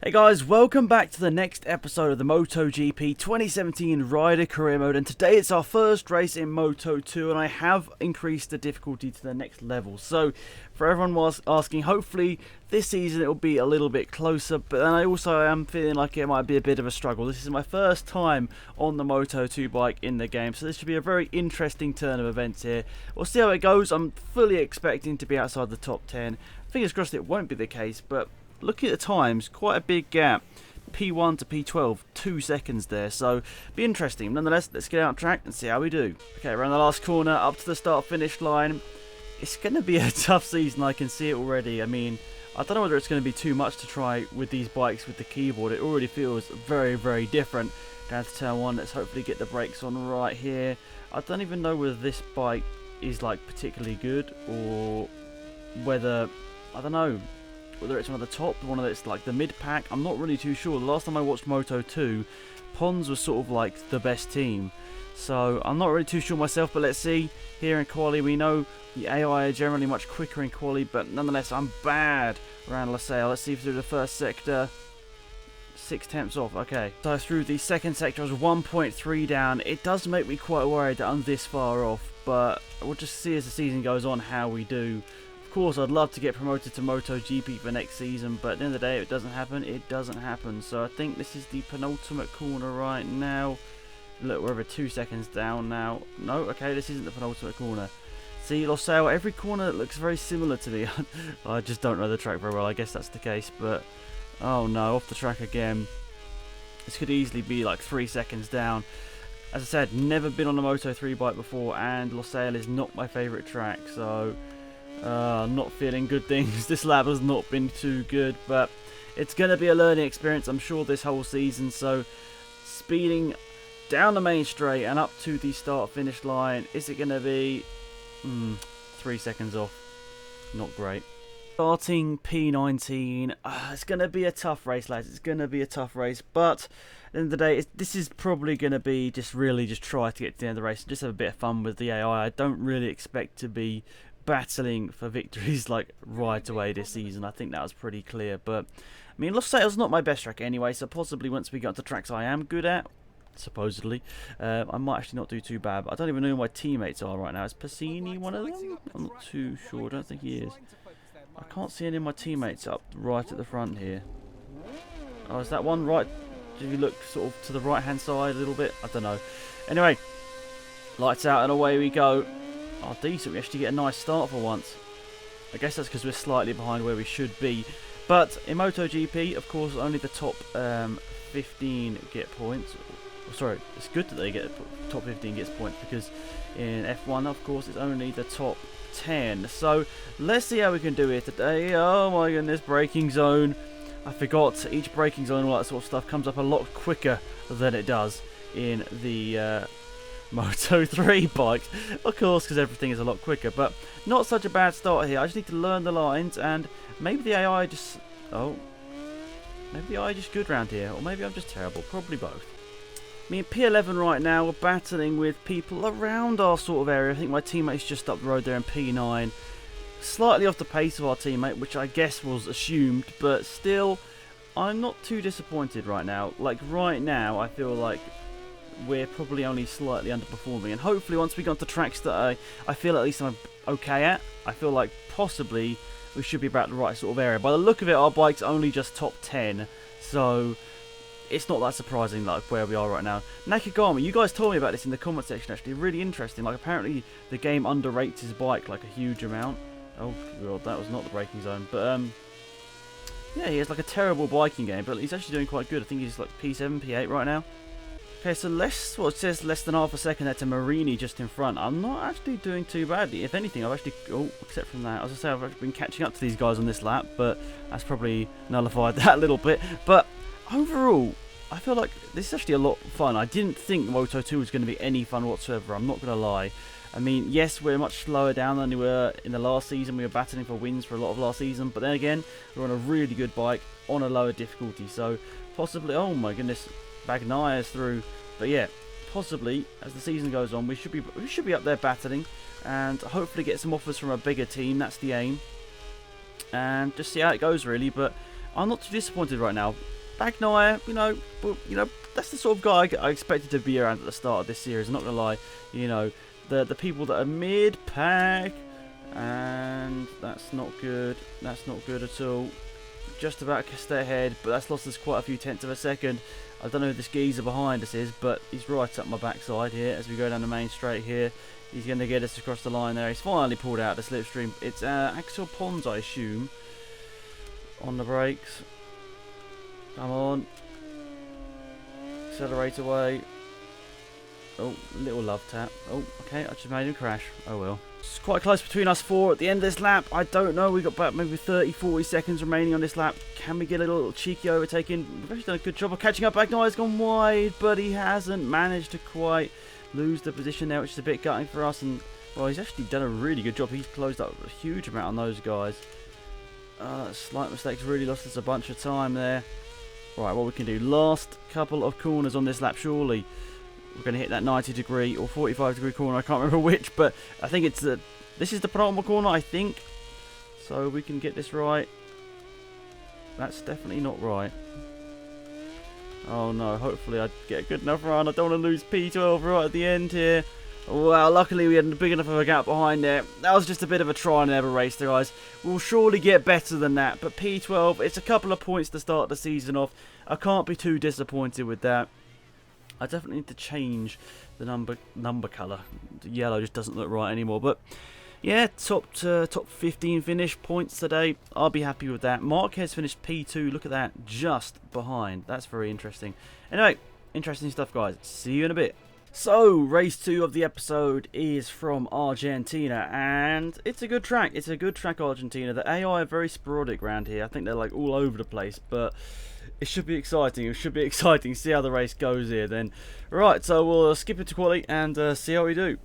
Hey guys, welcome back to the next episode of the MotoGP 2017 Rider Career Mode, and today it's our first race in Moto 2, and I have increased the difficulty to the next level. So, for everyone was asking, hopefully this season it will be a little bit closer, but then I also am feeling like it might be a bit of a struggle. This is my first time on the Moto 2 bike in the game, so this should be a very interesting turn of events here. We'll see how it goes. I'm fully expecting to be outside the top 10. Fingers crossed it won't be the case, but looking at the times, quite a big gap. P1 to P12, 2 seconds there, so be interesting. Nonetheless, let's get out on track and see how we do. Okay, around the last corner, up to the start-finish line. It's going to be a tough season, I can see it already. I mean, I don't know whether it's going to be too much to try with these bikes with the keyboard. It already feels very, very different. Down to turn 1, let's hopefully get the brakes on right here. I don't even know whether this bike is like particularly good, or whether, I don't know, whether it's one of the top, one of that's like the mid-pack. I'm not really too sure. The last time I watched Moto 2, Pons was sort of like the best team. So I'm not really too sure myself, but let's see. Here in quali, we know the AI are generally much quicker in quali, but nonetheless, I'm bad around LaSalle. Let's see through the first sector. 6/10 off, okay. So through the second sector, I was 1.3 down. It does make me quite worried that I'm this far off, but we'll just see as the season goes on how we do. Of course, I'd love to get promoted to MotoGP for next season, but at the end of the day, if it doesn't happen, it doesn't happen. So I think this is the penultimate corner right now. Look, we're over 2 seconds down now. No, okay, this isn't the penultimate corner. See, LaSalle, every corner looks very similar to me. I just don't know the track very well. I guess that's the case, but oh no, off the track again. This could easily be like 3 seconds down. As I said, never been on a Moto 3 bike before, and LaSalle is not my favourite track, so not feeling good things. This lap has not been too good, but it's going to be a learning experience, I'm sure, this whole season. So speeding down the main straight and up to the start finish line, is it going to be 3 seconds off? Not great. Starting P19, it's going to be a tough race, lads. It's going to be a tough race, but at the end of the day, this is probably going to be just try to get to the end of the race and just have a bit of fun with the AI. I don't really expect to be battling for victories like right away this season. I think that was pretty clear, but I mean, LaSalle's not my best track anyway, so possibly once we get to tracks I am good at, supposedly, I might actually not do too bad. But I don't even know who my teammates are right now. Is Passini one of them? I'm not too sure. I don't think he is. I can't see any of my teammates up right at the front here. Oh, is that one right? Do you look sort of to the right hand side a little bit? I don't know. Anyway, lights out and away we go. Oh, decent. We actually get a nice start for once. I guess that's because we're slightly behind where we should be. But in MotoGP, of course, only the top 15 get points. Oh, sorry, it's good that they get top 15 gets points, because in F1, of course, it's only the top 10. So let's see how we can do it today. Oh my goodness, braking zone. I forgot, each braking zone, all that sort of stuff comes up a lot quicker than it does in the Moto 3 bikes, of course, because everything is a lot quicker. But not such a bad start here. I just need to learn the lines, and maybe the AI just maybe the AI just good round here, or maybe I'm just terrible. Probably both. Me and P11 right now, we're battling with people around our sort of area. I think my teammate's just up the road there in P9, slightly off the pace of our teammate, which I guess was assumed, but still, I'm not too disappointed right now. Like right now, I feel like we're probably only slightly underperforming, and hopefully once we get onto tracks that I feel at least I'm okay at, I feel like possibly we should be about the right sort of area. By the look of it, our bike's only just top 10, so it's not that surprising like where we are right now. Nakagami, you guys told me about this in the comment section, actually. Really interesting. Like, apparently the game underrates his bike like a huge amount. Oh god, that was not the braking zone, but yeah, he has like a terrible biking game, but he's actually doing quite good. I think he's like P7, P8 right now. Okay, so it says less than half a second there to Marini just in front. I'm not actually doing too badly. If anything, I've actually, except from that, as I say, I've actually been catching up to these guys on this lap, but that's probably nullified that a little bit. But overall, I feel like this is actually a lot of fun. I didn't think Moto 2 was going to be any fun whatsoever, I'm not going to lie. I mean, yes, we're much slower down than we were in the last season. We were battling for wins for a lot of last season, but then again, we're on a really good bike on a lower difficulty, so possibly, oh my goodness, Bagnaia is through. But yeah, possibly as the season goes on, we should be up there battling, and hopefully get some offers from a bigger team. That's the aim, and just see how it goes really. But I'm not too disappointed right now. Bagnaia, that's the sort of guy I expected to be around at the start of this series. I'm not gonna lie, the people that are mid-pack, and that's not good. That's not good at all. Just about to stay ahead, but that's lost us quite a few tenths of a second. I don't know who this geezer behind us is, but he's right up my backside here as we go down the main straight here. He's going to get us across the line there. He's finally pulled out the slipstream. It's Axel Pons, I assume, on the brakes. Come on. Accelerate away. Oh, little love tap. Oh, okay, I just made him crash. Oh well. It's quite close between us four at the end of this lap. I don't know. We've got about maybe 30-40 seconds remaining on this lap. Can we get a little cheeky overtaking? We've actually done a good job of catching up. Bagnaia's gone wide, but he hasn't managed to quite lose the position there, which is a bit gutting for us. And well, he's actually done a really good job. He's closed up a huge amount on those guys. Slight mistakes really lost us a bunch of time there. Right, what we can do. Last couple of corners on this lap, surely. We're going to hit that 90 degree or 45 degree corner. I can't remember which, but I think it's this is the penultimate corner, I think. So we can get this right. That's definitely not right. Oh no, hopefully I get a good enough run. I don't want to lose P12 right at the end here. Well, luckily we had a big enough of a gap behind there. That was just a bit of a try and error race there, guys. We'll surely get better than that. But P12, it's a couple of points to start the season off. I can't be too disappointed with that. I definitely need to change the number colour. The yellow just doesn't look right anymore. But yeah, top 15 finish points today. I'll be happy with that. Marquez finished P2. Look at that, just behind. That's very interesting. Anyway, interesting stuff, guys. See you in a bit. So, race 2 of the episode is from Argentina, and it's a good track. It's a good track, Argentina. The AI are very sporadic around here. I think they're like all over the place, but it should be exciting. It should be exciting. See how the race goes here then. Right, so we'll skip it to quali and see how we do.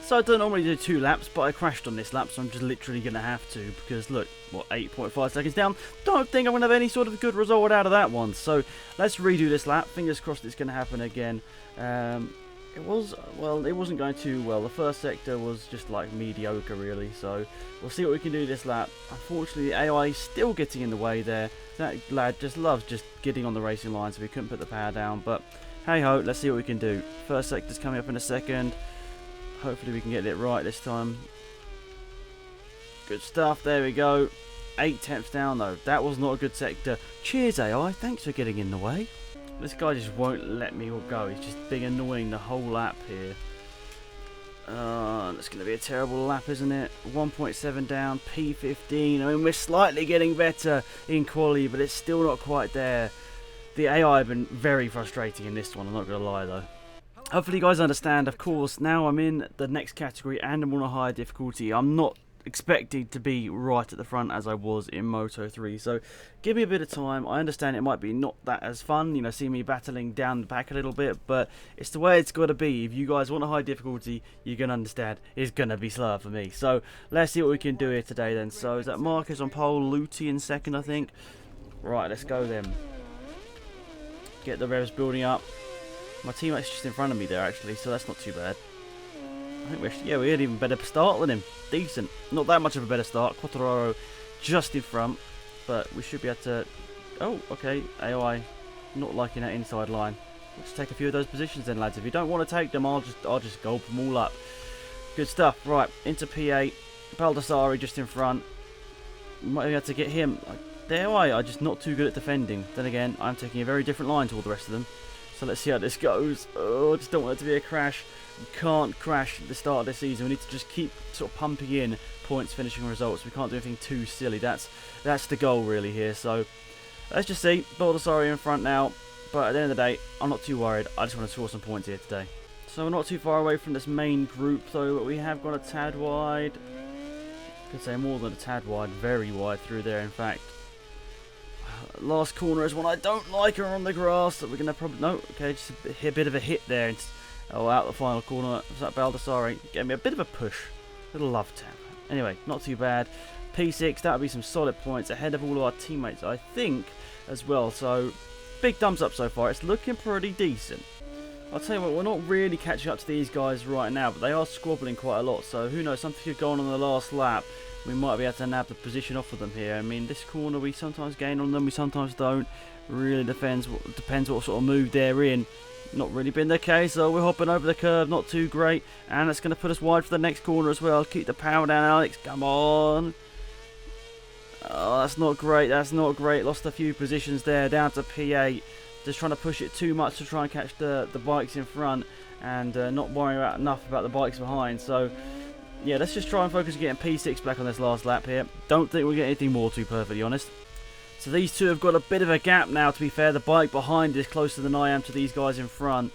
So I don't normally do 2 laps, but I crashed on this lap, so I'm just literally going to have to, because look, what, 8.5 seconds down. Don't think I'm going to have any sort of good result out of that one. So let's redo this lap. Fingers crossed it's going to happen again. It wasn't going too well. The first sector was just like mediocre really, so we'll see what we can do this lap. Unfortunately, the AI is still getting in the way there. That lad just loves just getting on the racing line, so we couldn't put the power down, but hey ho, let's see what we can do. First sector's coming up in a second. Hopefully we can get it right this time. Good stuff, there we go. 8 tenths down though. That was not a good sector. Cheers AI, thanks for getting in the way. This guy just won't let me go. He's just being annoying the whole lap here. That's going to be a terrible lap, isn't it? 1.7 down, P15. I mean, we're slightly getting better in quali, but it's still not quite there. The AI have been very frustrating in this one, I'm not going to lie though. Hopefully you guys understand. Of course, now I'm in the next category and I'm on a higher difficulty. I'm not expecting to be right at the front as I was in Moto 3, so give me a bit of time. I understand it might be not that as fun, see me battling down the back a little bit, but it's the way it's got to be. If you guys want a high difficulty, you're going to understand it's going to be slower for me. So let's see what we can do here today then. So is that Marcus on pole, Luti in second, I think. Right, let's go then. Get the revs building up. My teammate's just in front of me there actually, so that's not too bad. I think we had even better start than him. Decent. Not that much of a better start. Quattraro just in front. But we should be able to... Oh, okay. AI not liking that inside line. Let's take a few of those positions then, lads. If you don't want to take them, I'll just gulp them all up. Good stuff. Right, into P8. Baldassari just in front. Might be able to get him. The AI are just not too good at defending. Then again, I'm taking a very different line to all the rest of them. So let's see how this goes. Oh, I just don't want it to be a crash. You can't crash at the start of the season. We need to just keep sort of pumping in points, finishing results. We can't do anything too silly. That's the goal really here. So let's just see. Baldassari in front now. But at the end of the day, I'm not too worried. I just want to score some points here today. So we're not too far away from this main group though. But we have gone a tad wide. I could say more than a tad wide. Very wide through there in fact. Last corner is one I don't like her on the grass. So we're going to probably... No, okay, just a bit of a hit there. Oh, out the final corner. Was that Baldassari? Gave me a bit of a push. Little love tap. Anyway, not too bad. P6, that would be some solid points ahead of all of our teammates, I think, as well. So, big thumbs up so far. It's looking pretty decent. I'll tell you what, we're not really catching up to these guys right now, but they are squabbling quite a lot. So, who knows, something could go on the last lap we might be able to nab the position off of them here. I mean, this corner we sometimes gain on them, we sometimes don't. Really depends what sort of move they're in. Not really been the case, so we're hopping over the curb, not too great. And it's going to put us wide for the next corner as well. Keep the power down, Alex, come on. Oh, that's not great, that's not great. Lost a few positions there, down to P8. Just trying to push it too much to try and catch the bikes in front. And not worrying enough about the bikes behind. So, yeah, let's just try and focus on getting P6 back on this last lap here. Don't think we'll get anything more, to be perfectly honest. So these two have got a bit of a gap now, to be fair. The bike behind is closer than I am to these guys in front.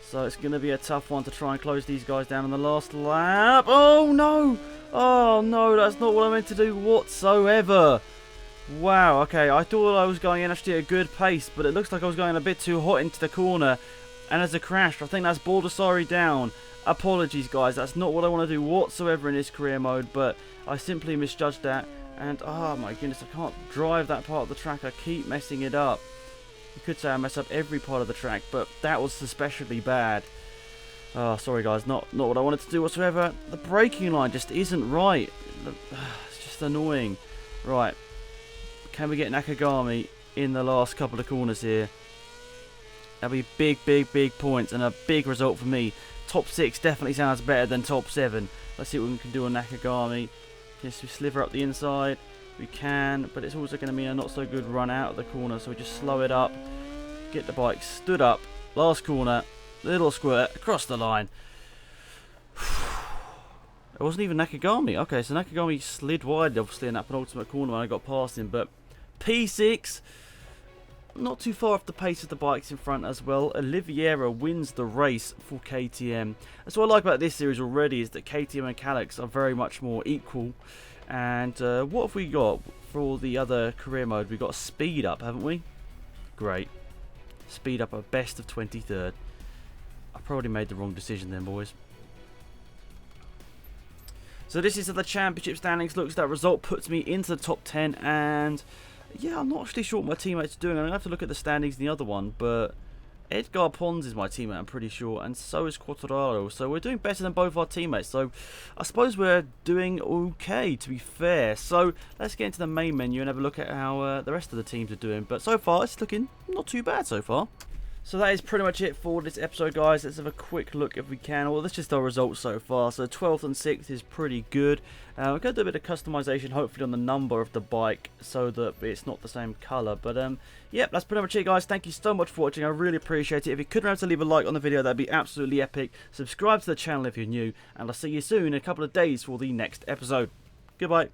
So it's going to be a tough one to try and close these guys down on the last lap. Oh, no! Oh, no, that's not what I meant to do whatsoever. Wow, okay, I thought I was going in actually at a good pace, but it looks like I was going a bit too hot into the corner. And as a crash, I think that's Baldassari down. Apologies, guys, that's not what I want to do whatsoever in this career mode, but I simply misjudged that. And, oh my goodness, I can't drive that part of the track. I keep messing it up. You could say I mess up every part of the track, but that was especially bad. Oh, sorry, guys, not what I wanted to do whatsoever. The braking line just isn't right. It's just annoying. Right, can we get Nakagami in the last couple of corners here? That'll be big points and a big result for me. Top 6 definitely sounds better than top 7. Let's see what we can do on Nakagami. Yes, we sliver up the inside. We can, but it's also going to mean a not so good run out of the corner. So we just slow it up. Get the bike stood up. Last corner. Little squirt across the line. It wasn't even Nakagami. Okay, so Nakagami slid wide, obviously, in that penultimate corner when I got past him. But P6... not too far off the pace of the bikes in front as well. Oliveira wins the race for KTM. That's what I like about this series already, is that KTM and Kalex are very much more equal. And what have we got for the other career mode? We've got speed up, haven't we? Great. Speed up a best of 23rd. I probably made the wrong decision then, boys. So this is how the championship standings looks. That result puts me into the top 10, and yeah, I'm not actually sure what my teammates are doing. I'm going to have to look at the standings in the other one, but Edgar Pons is my teammate, I'm pretty sure, and so is Quattararo. So we're doing better than both our teammates, so I suppose we're doing okay, to be fair. So let's get into the main menu and have a look at how the rest of the teams are doing. But so far, it's looking not too bad so far. So that is pretty much it for this episode, guys. Let's have a quick look if we can. Well, that's just our results so far. So 12th and 6th is pretty good. We're going to do a bit of customization, hopefully, on the number of the bike so that it's not the same colour. But, yeah, that's pretty much it, guys. Thank you so much for watching. I really appreciate it. If you could remember to leave a like on the video, that'd be absolutely epic. Subscribe to the channel if you're new. And I'll see you soon in a couple of days for the next episode. Goodbye.